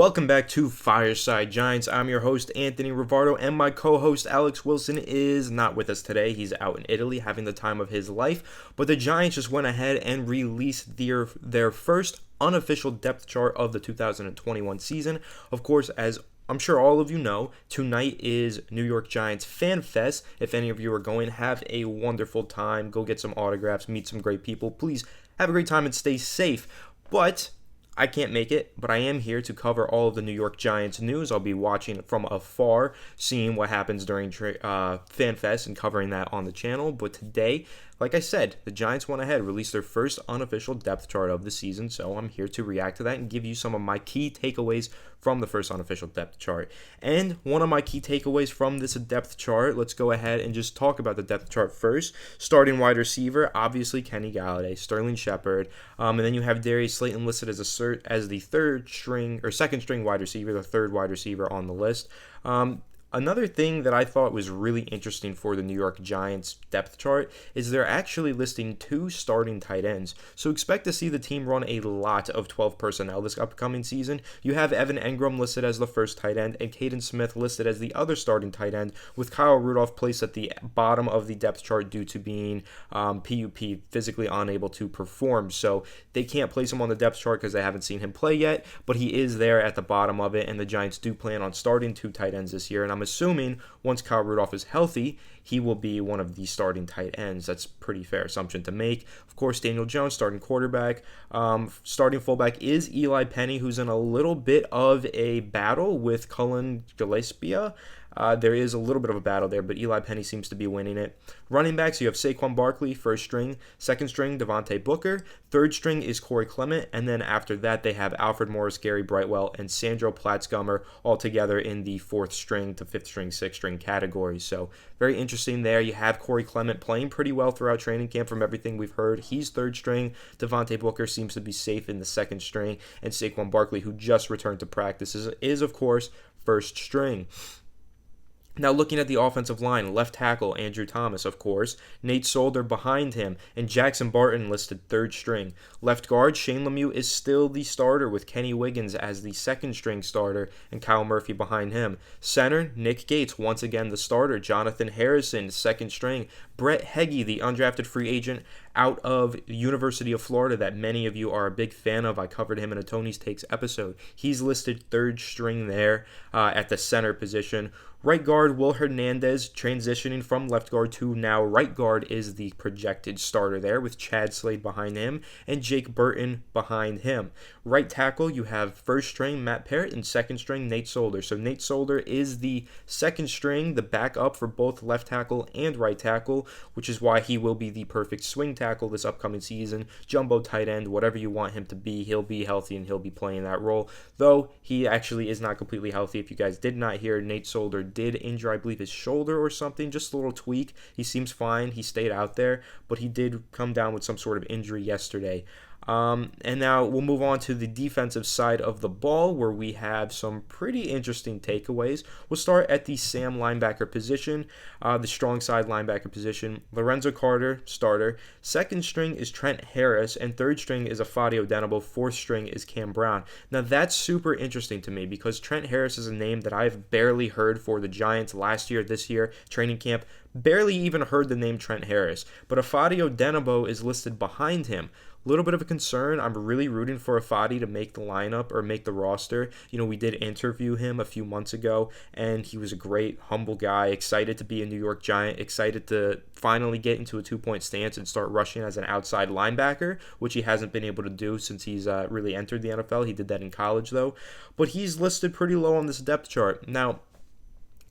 Welcome back to Fireside Giants. I'm your host, Anthony Rivardo, and my co-host, Alex Wilson, is not with us today. He's out in Italy having the time of his life, but the Giants just went ahead and released their first unofficial depth chart of the 2021 season. Of course, as I'm sure all of you know, tonight is New York Giants Fan Fest. If any of you are going, have a wonderful time. Go get some autographs, meet some great people. Please have a great time and stay safe. But I can't make it, but I am here to cover all of the New York Giants news. I'll be watching from afar, seeing what happens during Fan Fest and covering that on the channel. But today, like I said, the Giants went ahead, released their first unofficial depth chart of the season, so I'm here to react to that and give you some of my key takeaways from the first unofficial depth chart. And one of my key takeaways from this depth chart, let's go ahead and just talk about the depth chart first. Starting wide receiver, obviously Kenny Galladay, Sterling Shepard, and then you have Darius Slayton listed as the second string wide receiver, the third wide receiver on the list. Another thing that I thought was really interesting for the New York Giants depth chart is they're actually listing two starting tight ends. So expect to see the team run a lot of 12 personnel this upcoming season. You have Evan Engram listed as the first tight end and Caden Smith listed as the other starting tight end, with Kyle Rudolph placed at the bottom of the depth chart due to being PUP, physically unable to perform. So they can't place him on the depth chart because they haven't seen him play yet, but he is there at the bottom of it, and the Giants do plan on starting two tight ends this year, and I'm assuming once Kyle Rudolph is healthy, he will be one of the starting tight ends. That's a pretty fair assumption to make. Of course, Daniel Jones, starting quarterback. Starting fullback is Eli Penny, who's in a little bit of a battle with Cullen Gillespie. There is a little bit of a battle there, but Eli Penny seems to be winning it. Running backs, you have Saquon Barkley, first string. Second string, Devontae Booker. Third string is Corey Clement. And then after that, they have Alfred Morris, Gary Brightwell, and Sandro Platzgummer all together in the fourth string to fifth string, sixth string categories. So very interesting there. You have Corey Clement playing pretty well throughout training camp from everything we've heard. He's third string. Devontae Booker seems to be safe in the second string. And Saquon Barkley, who just returned to practice, is of course, first string. Now looking at the offensive line, left tackle Andrew Thomas, of course, Nate Solder behind him, and Jackson Barton listed third string. Left guard, Shane Lemieux is still the starter with Kenny Wiggins as the second string starter and Kyle Murphy behind him. Center, Nick Gates, once again the starter. Jonathan Harrison, second string. Brett Heggie, the undrafted free agent out of University of Florida that many of you are a big fan of. I covered him in a Tony's Takes episode. He's listed third string there at the center position. Right guard, Will Hernandez, transitioning from left guard to now right guard, is the projected starter there with Chad Slade behind him and Jake Burton behind him. Right tackle, you have first string Matt Parrott and second string Nate Solder. So Nate Solder is the second string, the backup for both left tackle and right tackle, which is why he will be the perfect swing tackle this upcoming season. Jumbo tight end, whatever you want him to be, he'll be healthy and he'll be playing that role. Though he actually is not completely healthy. If you guys did not hear, Nate Solder did injure, I believe, his shoulder or something, just a little tweak. He seems fine. He stayed out there, but he did come down with some sort of injury yesterday. And now we'll move on to the defensive side of the ball, where we have some pretty interesting takeaways. We'll start at the Sam linebacker position, the strong side linebacker position. Lorenzo Carter, starter. Second string is Trent Harris, and third string is Afadio Denabo. Fourth string is Cam Brown. Now that's super interesting to me because Trent Harris is a name that I've barely heard for the Giants last year, this year, training camp. Barely even heard the name Trent Harris, but Afadio Denabo is listed behind him. Little bit of a concern. I'm really rooting for Afadi to make the lineup or make the roster. You know, we did interview him a few months ago, and he was a great, humble guy, excited to be a New York Giant, excited to finally get into a two-point stance and start rushing as an outside linebacker, which he hasn't been able to do since he's really entered the NFL. He did that in college, though. But he's listed pretty low on this depth chart. Now,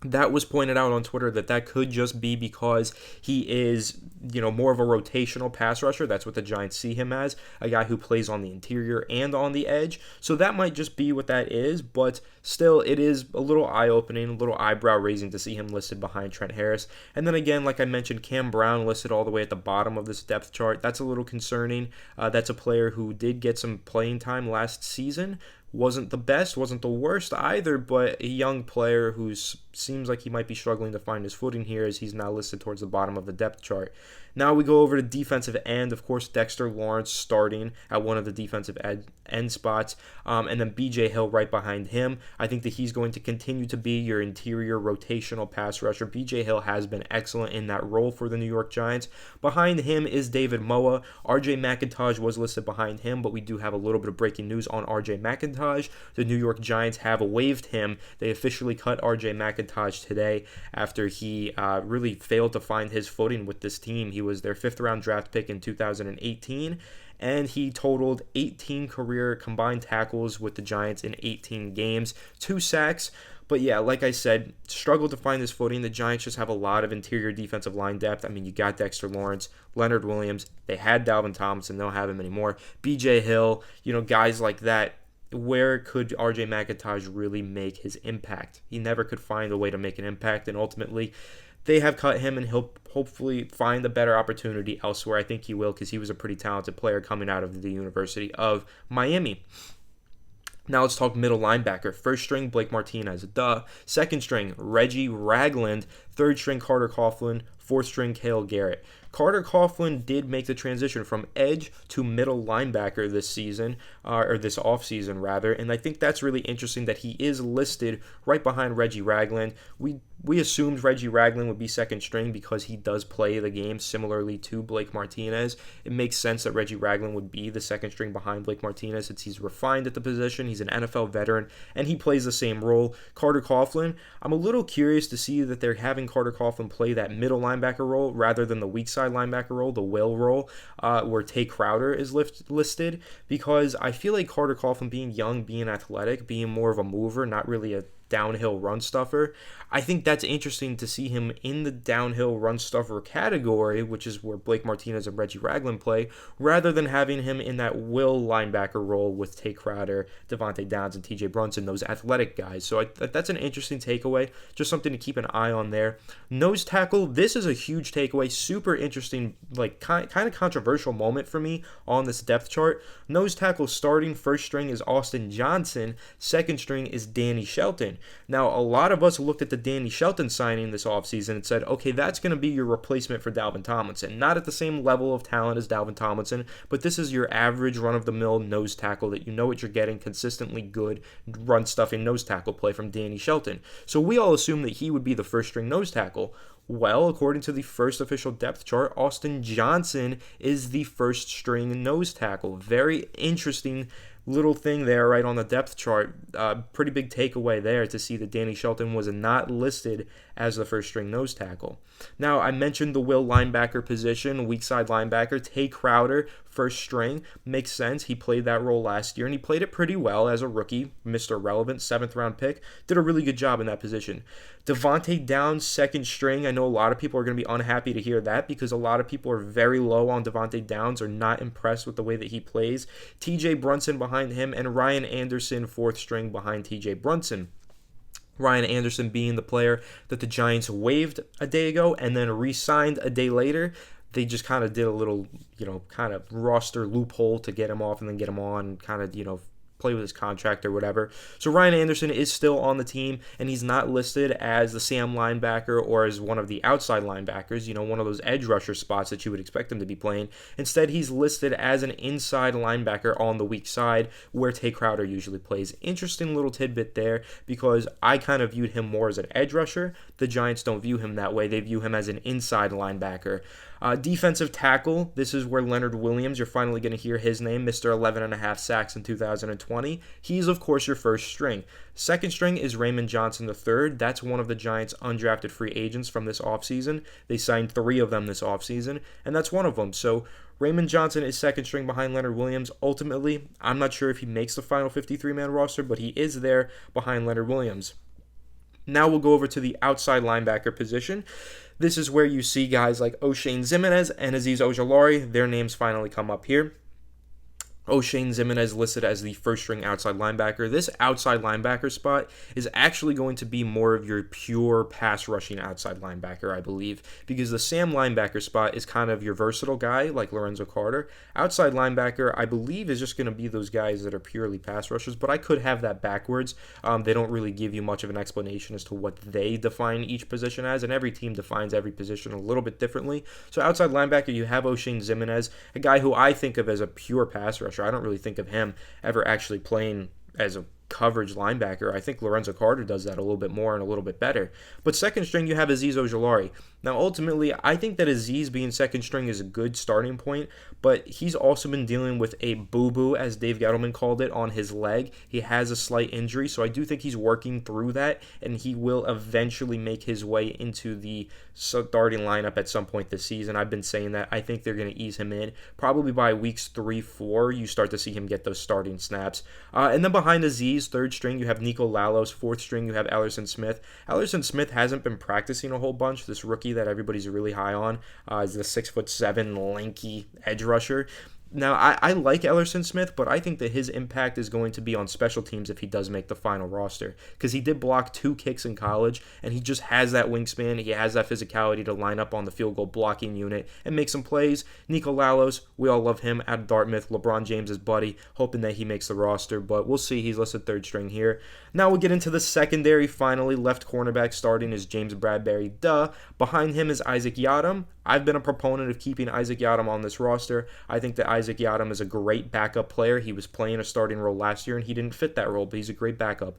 that was pointed out on Twitter that could just be because he is, more of a rotational pass rusher. That's what the Giants see him as, a guy who plays on the interior and on the edge. So that might just be what that is, but still, it is a little eye-opening, a little eyebrow-raising to see him listed behind Trent Harris. And then again, like I mentioned, Cam Brown listed all the way at the bottom of this depth chart. That's a little concerning. That's a player who did get some playing time last season. Wasn't the best, wasn't the worst either, but a young player who seems like he might be struggling to find his footing here as he's now listed towards the bottom of the depth chart. Now we go over to defensive end. Of course, Dexter Lawrence starting at one of the defensive end spots, and then B.J. Hill right behind him. I think that he's going to continue to be your interior rotational pass rusher. B.J. Hill has been excellent in that role for the New York Giants. Behind him is David Moa. R.J. McIntosh was listed behind him, but we do have a little bit of breaking news on R.J. McIntosh. The New York Giants have waived him. They officially cut R.J. McIntosh today after he really failed to find his footing with this team. He was their 5th-round draft pick in 2018, and he totaled 18 career combined tackles with the Giants in 18 games, 2 sacks. But yeah, like I said, struggled to find his footing. The Giants just have a lot of interior defensive line depth. I mean, you got Dexter Lawrence, Leonard Williams. They had Dalvin Tomlinson. They don't have him anymore. B.J. Hill, guys like that. Where could R.J. McIntosh really make his impact? He never could find a way to make an impact, and ultimately they have cut him, and he'll hopefully find a better opportunity elsewhere. I think he will, because he was a pretty talented player coming out of the University of Miami. Now let's talk middle linebacker. First string, Blake Martinez. Second string, Reggie Ragland. Third string, Carter Coughlin. Fourth string, Cale Garrett. Carter Coughlin did make the transition from edge to middle linebacker this season, or this offseason rather, and I think that's really interesting that he is listed right behind Reggie Ragland. We assumed Reggie Ragland would be second string because he does play the game similarly to Blake Martinez. It makes sense that Reggie Ragland would be the second string behind Blake Martinez since he's refined at the position, he's an NFL veteran, and he plays the same role. Carter Coughlin, I'm a little curious to see that they're having Carter Coughlin play that middle linebacker role rather than the weak side linebacker role, the will role, where Tay Crowder is listed, because I feel like Carter Coughlin, being young, being athletic, being more of a mover, not really a downhill run stuffer, I think that's interesting to see him in the downhill run stuffer category, which is where Blake Martinez and Reggie Ragland play, rather than having him in that will linebacker role with Tay Crowder, Devontae Downs, and TJ Brunson, those athletic guys. So that's an interesting takeaway, just something to keep an eye on there. Nose tackle, this is a huge takeaway, super interesting, like kind of controversial moment for me on this depth chart. Nose tackle starting, first string is Austin Johnson, second string is Danny Shelton. Now, a lot of us looked at the Danny Shelton signing this offseason and said, okay, that's going to be your replacement for Dalvin Tomlinson. Not at the same level of talent as Dalvin Tomlinson, but this is your average run-of-the-mill nose tackle that you know what you're getting, consistently good run-stuffing nose tackle play from Danny Shelton. So we all assumed that he would be the first-string nose tackle. Well, according to the first official depth chart, Austin Johnson is the first-string nose tackle. Very interesting little thing there right on the depth chart. Pretty big takeaway there to see that Danny Shelton was not listed as the first string nose tackle. Now, I mentioned the will linebacker position, weak side linebacker. Tay Crowder, first string, makes sense. He played that role last year, and he played it pretty well as a rookie. Mr. Relevant, 7th round pick, did a really good job in that position. Devontae Downs, second string. I know a lot of people are going to be unhappy to hear that because a lot of people are very low on Devontae Downs, are not impressed with the way that he plays. TJ Brunson behind him, and Ryan Anderson, 4th string behind TJ Brunson. Ryan Anderson being the player that the Giants waived a day ago and then re-signed a day later. They just kind of did a little, kind of roster loophole to get him off and then get him on and kind of, play with his contract or whatever. So Ryan Anderson is still on the team, and he's not listed as the Sam linebacker or as one of the outside linebackers, one of those edge rusher spots that you would expect him to be playing. Instead, he's listed as an inside linebacker on the weak side where Tay Crowder usually plays. Interesting little tidbit there because I kind of viewed him more as an edge rusher. The Giants don't view him that way. They view him as an inside linebacker. Defensive tackle, this is where Leonard Williams, you're finally going to hear his name, Mr. 11.5 sacks in 2020. He's, of course, your first string. Second string is Raymond Johnson III. That's one of the Giants' undrafted free agents from this offseason. They signed 3 of them this offseason, and that's one of them. So Raymond Johnson is second string behind Leonard Williams. Ultimately, I'm not sure if he makes the final 53-man roster, but he is there behind Leonard Williams. Now we'll go over to the outside linebacker position. This is where you see guys like O'Shane Ximenez and Azeez Ojulari. Their names finally come up here. O'Shane Zimenez listed as the first string outside linebacker. This outside linebacker spot is actually going to be more of your pure pass rushing outside linebacker, I believe, because the Sam linebacker spot is kind of your versatile guy like Lorenzo Carter. Outside linebacker, I believe, is just going to be those guys that are purely pass rushers, but I could have that backwards. They don't really give you much of an explanation as to what they define each position as, and every team defines every position a little bit differently. So outside linebacker, you have O'Shane Zimenez, a guy who I think of as a pure pass rusher. I don't really think of him ever actually playing as a coverage linebacker. I think Lorenzo Carter does that a little bit more and a little bit better. But second string, you have Azeez Ojulari. Now, ultimately, I think that Azeez being second string is a good starting point, but he's also been dealing with a boo-boo, as Dave Gettleman called it, on his leg. He has a slight injury, so I do think he's working through that, and he will eventually make his way into the starting lineup at some point this season. I've been saying that. I think they're going to ease him in. Probably by weeks 3-4, you start to see him get those starting snaps. And then behind Azeez, third string, you have Nico Lalos. Fourth string, you have Ellerson Smith. Ellerson Smith hasn't been practicing a whole bunch. This rookie that everybody's really high on is the 6'7" lanky edge rusher. Now, I like Ellerson Smith, but I think that his impact is going to be on special teams if he does make the final roster, because he did block 2 kicks in college, and he just has that wingspan. He has that physicality to line up on the field goal blocking unit and make some plays. Nico Lalos, we all love him out of Dartmouth, LeBron James' buddy, hoping that he makes the roster, but we'll see. He's listed third string here. Now we'll get into the secondary. Finally, left cornerback starting is James Bradbury. Behind him is Isaac Yiadom. I've been a proponent of keeping Isaac Yiadom on this roster. I think that Isaac Yiadom is a great backup player. He was playing a starting role last year, and he didn't fit that role, but he's a great backup.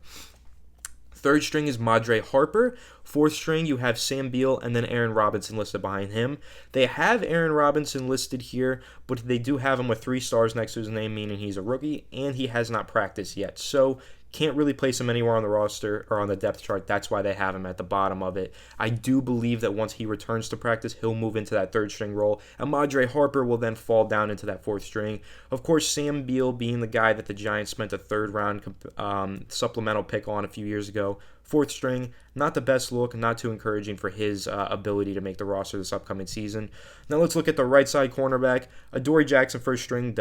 Third string is Madre Harper. Fourth string, you have Sam Beal and then Aaron Robinson listed behind him. They have Aaron Robinson listed here, but they do have him with 3 stars next to his name, meaning he's a rookie, and he has not practiced yet. So can't really place him anywhere on the roster or on the depth chart. That's why they have him at the bottom of it. I do believe that once he returns to practice, he'll move into that third string role, and Madre Harper will then fall down into that fourth string. Of course, Sam Beal being the guy that the Giants spent a third-round supplemental pick on a few years ago. Fourth string, not the best look, not too encouraging for his ability to make the roster this upcoming season. Now let's look at the right side cornerback. Adoree Jackson, first string,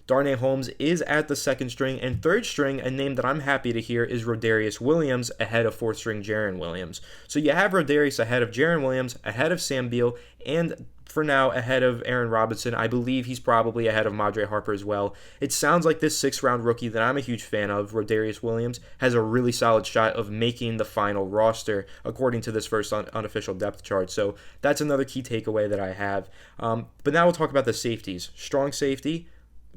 Darnay Holmes is at the second string, and third string, a name that I'm happy to hear, is Rodarius Williams ahead of fourth string Jarren Williams. So you have Rodarius ahead of Jarren Williams, ahead of Sam Beal, and for now ahead of Aaron Robinson. I believe he's probably ahead of Madre Harper as well. It sounds like this 6th-round rookie that I'm a huge fan of, Rodarius Williams, has a really solid shot of making the final roster according to this first unofficial depth chart. So that's another key takeaway that I have. But now we'll talk about the safeties. Strong safety,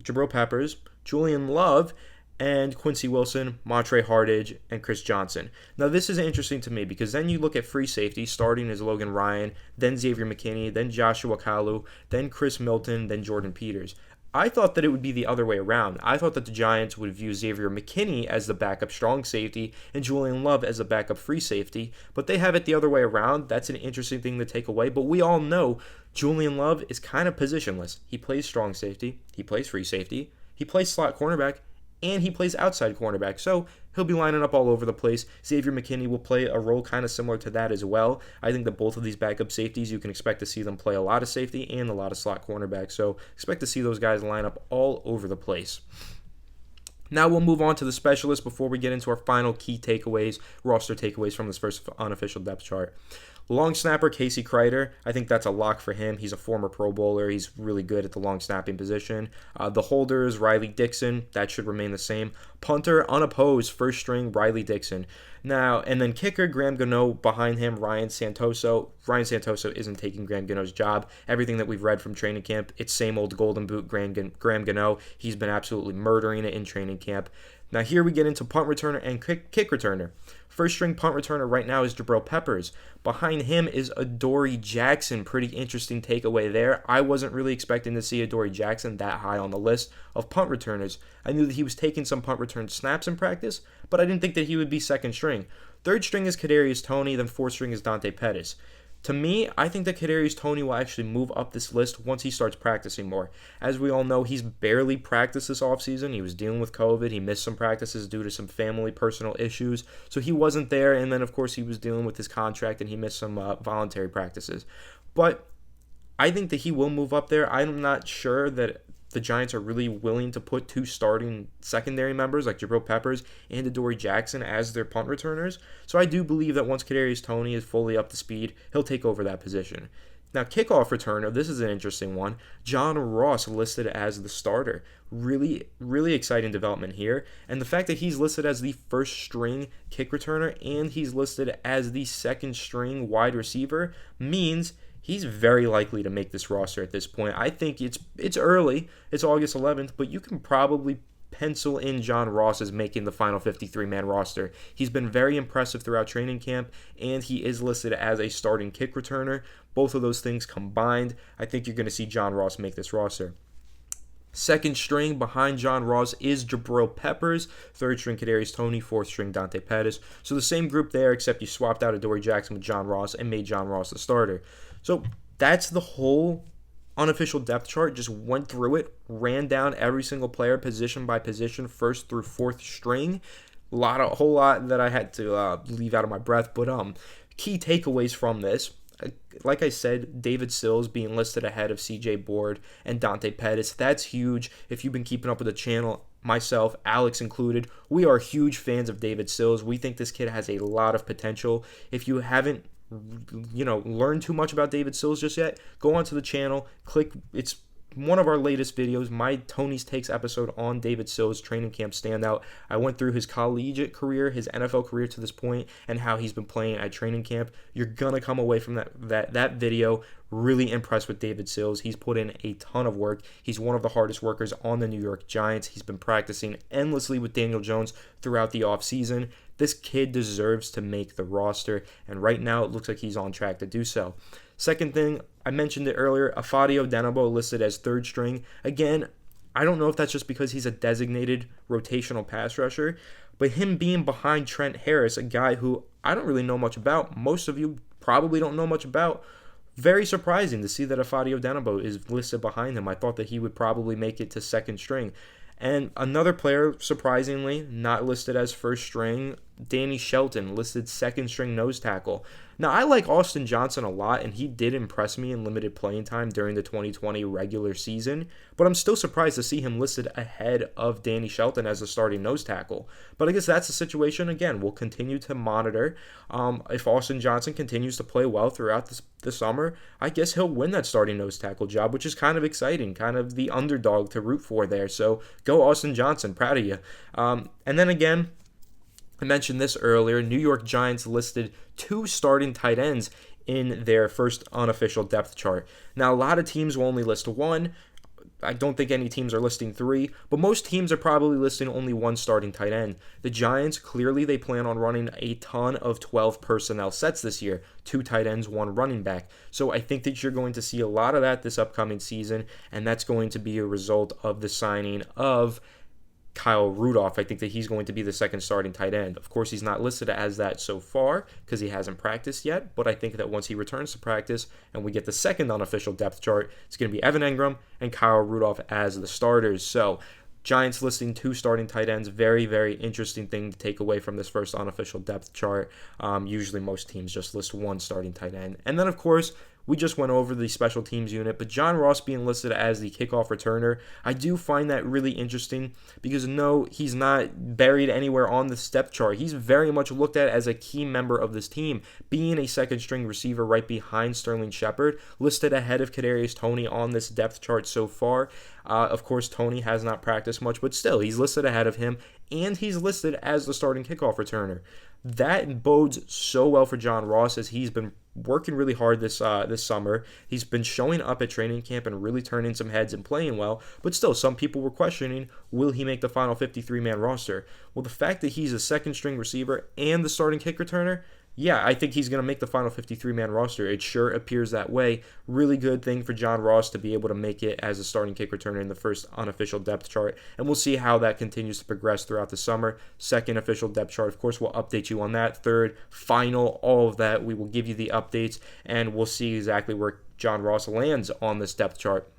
Jabril Peppers, Julian Love, and Quincy Wilson, Montre Hardage, and Chris Johnson. Now, this is interesting to me because then you look at free safety, starting as Logan Ryan, then Xavier McKinney, then Joshua Kalu, then Chris Milton, then Jordan Peters. I thought that it would be the other way around. I thought that the Giants would view Xavier McKinney as the backup strong safety and Julian Love as the backup free safety, but they have it the other way around. That's an interesting thing to take away, but we all know Julian Love is kind of positionless. He plays strong safety, he plays free safety, he plays slot cornerback, and he plays outside cornerback, so he'll be lining up all over the place. Xavier McKinney will play a role kind of similar to that as well. I think that both of these backup safeties, you can expect to see them play a lot of safety and a lot of slot cornerback, so expect to see those guys line up all over the place. Now we'll move on to the specialists before we get into our final key takeaways, roster takeaways from this first unofficial depth chart. Long snapper, Casey Kreider. I think that's a lock for him. He's a former Pro Bowler. He's really good at the long snapping position. The holders, Riley Dixon. That should remain the same. Punter, unopposed, first string, Riley Dixon. Now, and then kicker, Graham Gano. Behind him, Ryan Santoso. Ryan Santoso isn't taking Graham Gano's job. Everything that we've read from training camp, it's same old golden boot Graham Gano. He's been absolutely murdering it in training camp. Now here we get into punt returner and kick returner. First string punt returner right now is Jabril Peppers. Behind him is Adoree Jackson. Pretty interesting takeaway there. I wasn't really expecting to see Adoree Jackson that high on the list of punt returners. I knew that he was taking some punt return snaps in practice, but I didn't think that he would be second string. Third string is Kadarius Toney, then fourth string is Dante Pettis. To me, I think that Kadarius Toney will actually move up this list once he starts practicing more. As we all know, he's barely practiced this offseason. He was dealing with COVID. He missed some practices due to some family personal issues. So he wasn't there. And then, of course, he was dealing with his contract and he missed some voluntary practices. But I think that he will move up there. I'm not sure that the Giants are really willing to put two starting secondary members like Jabril Peppers and Adoree Jackson as their punt returners. So I do believe that once Kadarius Toney is fully up to speed, he'll take over that position. Now, kickoff returner, this is an interesting one. John Ross listed as the starter. Really, really exciting development here. And the fact that he's listed as the first string kick returner and he's listed as the second string wide receiver means he's very likely to make this roster at this point. I think it's early. It's August 11th, but you can probably pencil in John Ross as making the final 53-man roster. He's been very impressive throughout training camp, and he is listed as a starting kick returner. Both of those things combined, I think you're going to see John Ross make this roster. Second string behind John Ross is Jabril Peppers. Third string Kadarius Toney. Fourth string Dante Pettis. So the same group there, except you swapped out Adoree Jackson with John Ross and made John Ross the starter. So that's the whole unofficial depth chart. Just went through it, ran down every single player position by position, first through fourth string. A whole lot that I had to leave out of my breath. But key takeaways from this. Like I said, David Sills being listed ahead of CJ Board and Dante Pettis. That's huge. If you've been keeping up with the channel, myself, Alex included, we are huge fans of David Sills. We think this kid has a lot of potential. If you haven't learned too much about David Sills just yet, go onto the channel, it's one of our latest videos, my Tony's Takes episode on David Sills' training camp standout. I went through his collegiate career, his NFL career to this point, and how he's been playing at training camp. You're going to come away from that video really impressed with David Sills. He's put in a ton of work. He's one of the hardest workers on the New York Giants. He's been practicing endlessly with Daniel Jones throughout the offseason. This kid deserves to make the roster, and right now it looks like he's on track to do so. Second thing, I mentioned it earlier, Afadio Denabo listed as third string. Again, I don't know if that's just because he's a designated rotational pass rusher, but him being behind Trent Harris, a guy who I don't really know much about, most of you probably don't know much about, very surprising to see that Afadio Denabo is listed behind him. I thought that he would probably make it to second string. And another player, surprisingly, not listed as first string, Danny Shelton, listed second string nose tackle. Now, I like Austin Johnson a lot, and he did impress me in limited playing time during the 2020 regular season, but I'm still surprised to see him listed ahead of Danny Shelton as a starting nose tackle. But I guess that's the situation. Again, we'll continue to monitor. If Austin Johnson continues to play well throughout the summer, I guess he'll win that starting nose tackle job, which is kind of exciting, kind of the underdog to root for there. So go Austin Johnson, proud of you. And then again, I mentioned this earlier, New York Giants listed two starting tight ends in their first unofficial depth chart. Now, a lot of teams will only list one. I don't think any teams are listing three, but most teams are probably listing only one starting tight end. The Giants, clearly they plan on running a ton of 12 personnel sets this year. 2 tight ends, 1 running back. So I think that you're going to see a lot of that this upcoming season, and that's going to be a result of the signing of Kyle Rudolph. I think that he's going to be the second starting tight end. Of course, he's not listed as that so far because he hasn't practiced yet, but I think that once he returns to practice and we get the second unofficial depth chart, it's going to be Evan Engram and Kyle Rudolph as the starters. So Giants listing 2 starting tight ends, very, very interesting thing to take away from this first unofficial depth chart. Usually most teams just list 1 starting tight end. And then, of course, we just went over the special teams unit, but John Ross being listed as the kickoff returner, I do find that really interesting because no, he's not buried anywhere on the depth chart. He's very much looked at as a key member of this team, being a second string receiver right behind Sterling Shepard, listed ahead of Kadarius Toney on this depth chart so far. Of course, Toney has not practiced much, but still, he's listed ahead of him, and he's listed as the starting kickoff returner. That bodes so well for John Ross as he's been working really hard this summer. He's been showing up at training camp and really turning some heads and playing well, but still, some people were questioning, will he make the final 53-man roster? Well, the fact that he's a second string receiver and the starting kick returner, yeah, I think he's going to make the final 53-man roster. It sure appears that way. Really good thing for John Ross to be able to make it as a starting kick returner in the first unofficial depth chart, and we'll see how that continues to progress throughout the summer. Second official depth chart, of course, we'll update you on that. Third, final, all of that, we will give you the updates, and we'll see exactly where John Ross lands on this depth chart.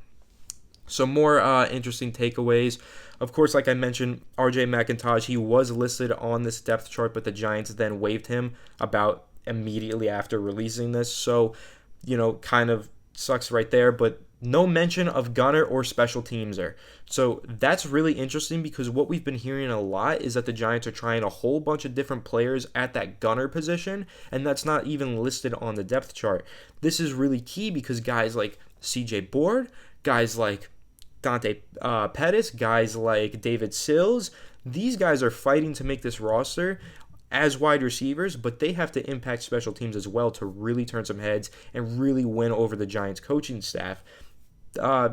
Some more interesting takeaways. Of course, like I mentioned, RJ McIntosh, he was listed on this depth chart, but the Giants then waived him about immediately after releasing this. So, kind of sucks right there. But No mention of gunner or special teamser. So that's really interesting because what we've been hearing a lot is that the Giants are trying a whole bunch of different players at that gunner position, and that's not even listed on the depth chart. This is really key because guys like CJ Board, guys like Dante Pettis, guys like David Sills, these guys are fighting to make this roster as wide receivers, but they have to impact special teams as well to really turn some heads and really win over the Giants coaching staff.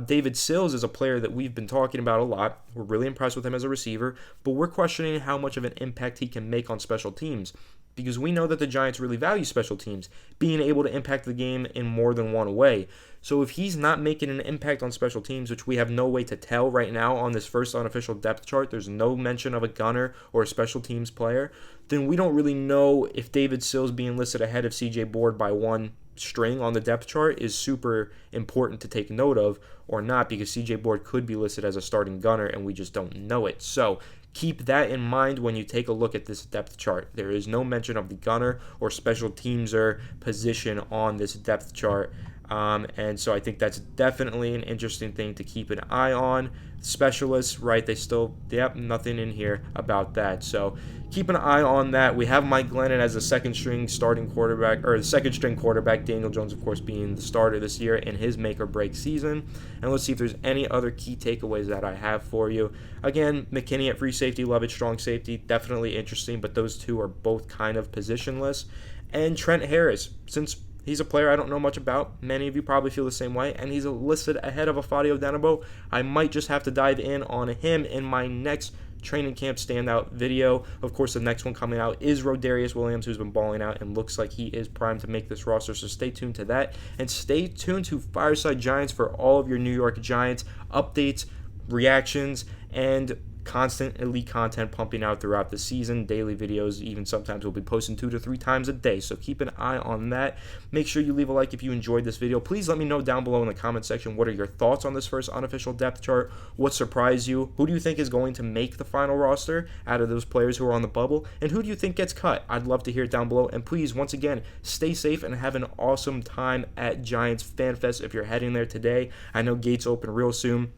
David Sills is a player that we've been talking about a lot. We're really impressed with him as a receiver, but we're questioning how much of an impact he can make on special teams because we know that the Giants really value special teams, being able to impact the game in more than one way. So if he's not making an impact on special teams, which we have no way to tell right now on this first unofficial depth chart, there's no mention of a gunner or a special teams player, then we don't really know if David Sills being listed ahead of CJ Board by one string on the depth chart is super important to take note of or not, because CJ Board could be listed as a starting gunner and we just don't know it. So keep that in mind when you take a look at this depth chart. There is no mention of the gunner or special teamser position on this depth chart. And so I think that's definitely an interesting thing to keep an eye on. Specialists, right? They still, nothing in here about that. So keep an eye on that. We have Mike Glennon as the second string quarterback. Daniel Jones, of course, being the starter this year in his make or break season. And let's see if there's any other key takeaways that I have for you. Again, McKinney at free safety, Lovett strong safety, definitely interesting, but those two are both kind of positionless. And Trent Harris, since he's a player I don't know much about. Many of you probably feel the same way, and he's listed ahead of Afadio Denabo. I might just have to dive in on him in my next training camp standout video. Of course, the next one coming out is Rodarius Williams, who's been balling out and looks like he is primed to make this roster, so stay tuned to that. And stay tuned to Fireside Giants for all of your New York Giants updates, reactions, and constant elite content pumping out throughout the season. Daily videos, even sometimes we'll be posting 2 to 3 times a day, so keep an eye on that. Make sure you leave a like if you enjoyed this video. Please let me know down below in the comment section what are your thoughts on this first unofficial depth chart. What surprised you? Who do you think is going to make the final roster out of those players who are on the bubble, and who do you think gets cut? I'd love to hear it down below. And please, once again, stay safe and have an awesome time at Giants Fan Fest if you're heading there today. I know gates open real soon.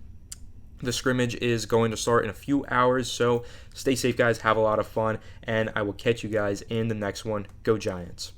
The scrimmage is going to start in a few hours, so stay safe, guys. Have a lot of fun, and I will catch you guys in the next one. Go Giants.